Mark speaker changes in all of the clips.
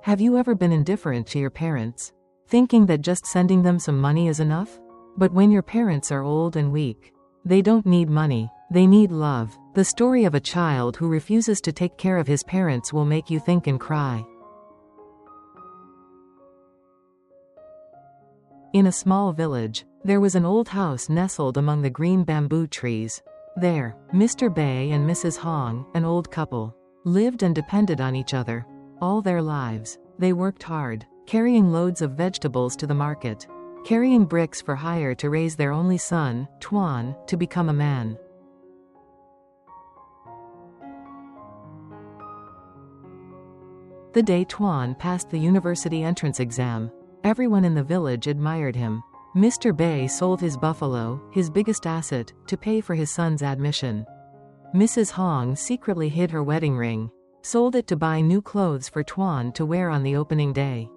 Speaker 1: Have you ever been indifferent to your parents, thinking that just sending them some money is enough? But when your parents are old and weak, they don't need money, they need love. The story of a child who refuses to take care of his parents will make you think and cry. In a small village, there was an old house nestled among the green bamboo trees. There, Mr. Bay and Mrs. Hong, an old couple, lived and depended on each other. All their lives, they worked hard, carrying loads of vegetables to the market, carrying bricks for hire to raise their only son, Tuan, to become a man. The day Tuan passed the university entrance exam, everyone in the village admired him. Mr. Bay sold his buffalo, his biggest asset, to pay for his son's admission. Mrs. Hong secretly hid her wedding ring, sold it to buy new clothes for Tuan to wear on the opening day.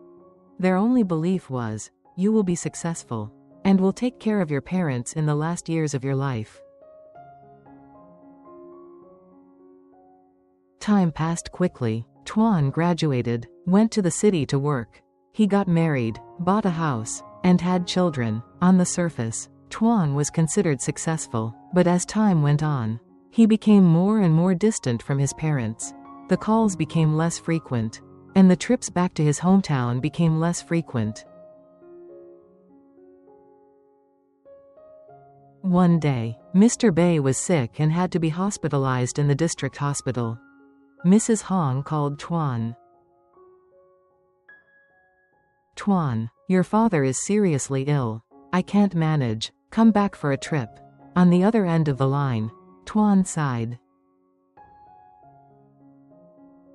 Speaker 1: Their only belief was, you will be successful, and will take care of your parents in the last years of your life. Time passed quickly. Tuan graduated, went to the city to work. He got married, bought a house, and had children. On the surface, Tuan was considered successful, but as time went on, he became more and more distant from his parents. The calls became less frequent, and the trips back to his hometown became less frequent. One day, Mr. Bay was sick and had to be hospitalized in the district hospital. Mrs. Hong called Tuan. Tuan, your father is seriously ill. I can't manage. Come back for a trip. On the other end of the line, Tuan sighed.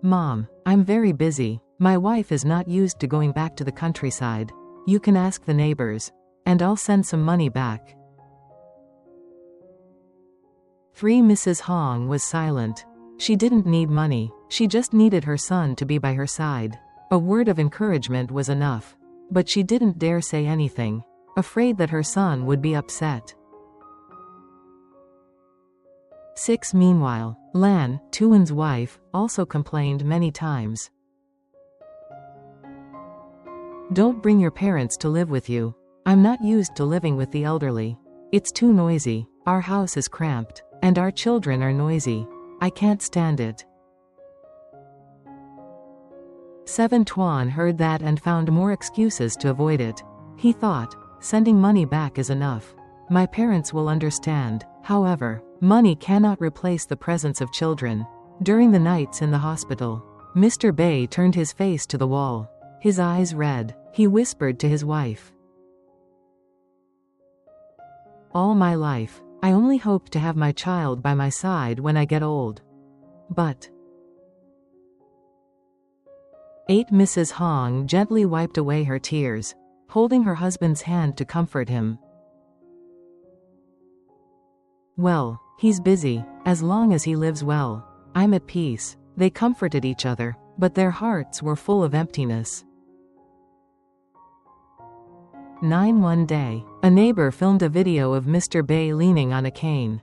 Speaker 1: Mom, I'm very busy. My wife is not used to going back to the countryside. You can ask the neighbors, and I'll send some money back. Mrs. Hong was silent. She didn't need money, she just needed her son to be by her side. A word of encouragement was enough. But she didn't dare say anything, afraid that her son would be upset. Meanwhile, Lan, Tuan's wife, also complained many times. Don't bring your parents to live with you. I'm not used to living with the elderly. It's too noisy, our house is cramped, and our children are noisy. I can't stand it. Tuan heard that and found more excuses to avoid it. He thought, sending money back is enough. My parents will understand. However, money cannot replace the presence of children. During the nights in the hospital, Mr. Bay turned his face to the wall. His eyes red. He whispered to his wife. All my life, I only hoped to have my child by my side when I get old. But Mrs. Hong gently wiped away her tears, holding her husband's hand to comfort him. Well, he's busy. As long as he lives well, I'm at peace. They comforted each other, but their hearts were full of emptiness. One day, a neighbor filmed a video of Mr. Bay leaning on a cane,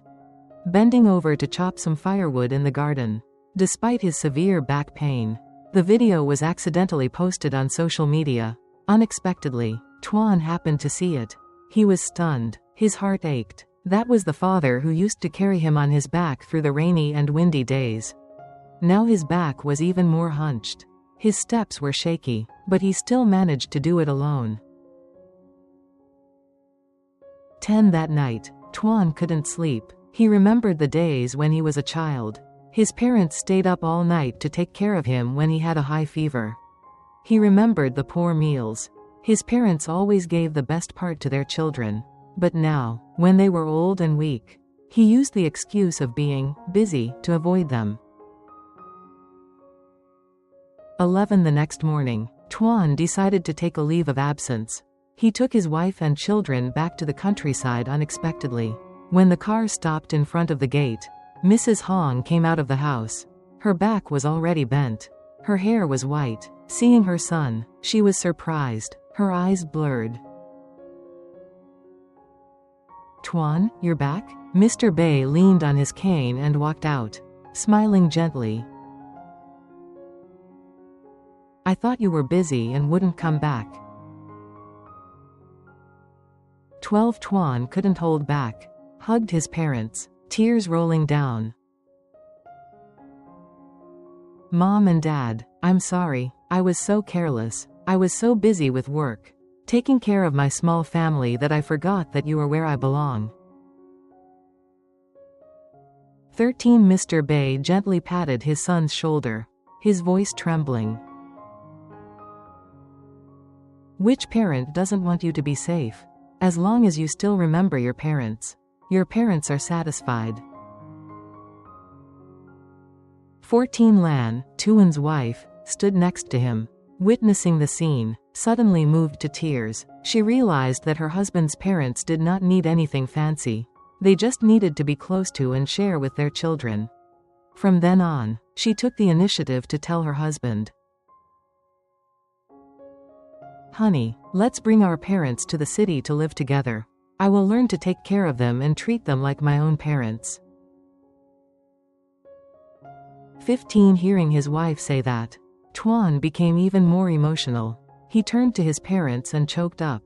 Speaker 1: bending over to chop some firewood in the garden. Despite his severe back pain, the video was accidentally posted on social media. Unexpectedly, Tuan happened to see it. He was stunned. His heart ached. That was the father who used to carry him on his back through the rainy and windy days. Now his back was even more hunched. His steps were shaky, but he still managed to do it alone. That night, Tuan couldn't sleep. He remembered the days when he was a child. His parents stayed up all night to take care of him when he had a high fever. He remembered the poor meals. His parents always gave the best part to their children. But now, when they were old and weak, he used the excuse of being busy to avoid them. 11 the next morning, Tuan decided to take a leave of absence. He took his wife and children back to the countryside unexpectedly. When the car stopped in front of the gate, Mrs. Hong came out of the house. Her back was already bent. Her hair was white. Seeing her son, she was surprised, her eyes blurred. Tuan, you're back? Mr. Bay leaned on his cane and walked out, smiling gently. I thought you were busy and wouldn't come back. 12. Tuan couldn't hold back. Hugged his parents, tears rolling down. Mom and Dad, I'm sorry, I was so careless. I was so busy with work, taking care of my small family, that I forgot that you are where I belong. 13. Mr. Bay gently patted his son's shoulder, his voice trembling. Which parent doesn't want you to be safe? As long as you still remember your parents are satisfied. 14. Lan, Tuan's wife, stood next to him, witnessing the scene, suddenly moved to tears. She realized that her husband's parents did not need anything fancy. They just needed to be close to and share with their children. From then on, she took the initiative to tell her husband, "Honey, let's bring our parents to the city to live together. I will learn to take care of them and treat them like my own parents." 15. Hearing his wife say that, Tuan became even more emotional. He turned to his parents and choked up.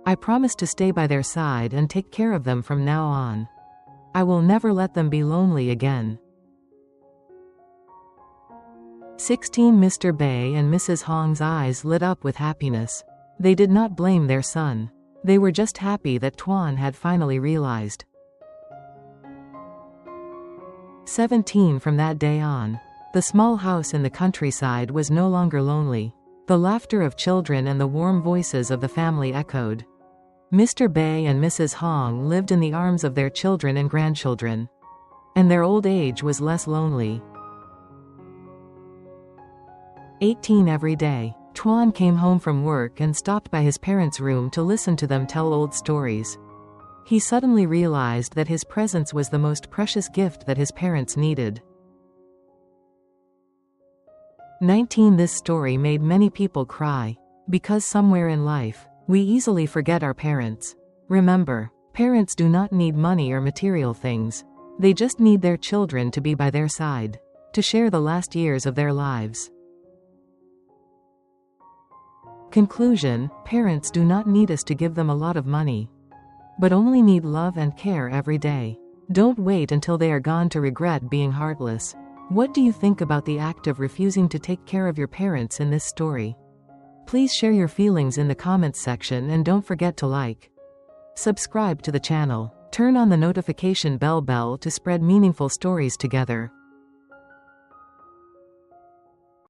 Speaker 1: "I promise to stay by their side and take care of them from now on. I will never let them be lonely again." 16. Mr. Bay and Mrs. Hong's eyes lit up with happiness. They did not blame their son. They were just happy that Tuan had finally realized. 17. From that day on, the small house in the countryside was no longer lonely. The laughter of children and the warm voices of the family echoed. Mr. Bay and Mrs. Hong lived in the arms of their children and grandchildren, and their old age was less lonely. 18. Every day, Tuan came home from work and stopped by his parents' room to listen to them tell old stories. He suddenly realized that his presence was the most precious gift that his parents needed. 19. This story made many people cry, because somewhere in life, we easily forget our parents. Remember, parents do not need money or material things. They just need their children to be by their side, to share the last years of their lives. Conclusion: parents do not need us to give them a lot of money, but only need love and care every day. Don't wait until they are gone to regret being heartless. What do you think about the act of refusing to take care of your parents in this story? Please share your feelings in the comments section and don't forget to like, subscribe to the channel, turn on the notification bell to spread meaningful stories together.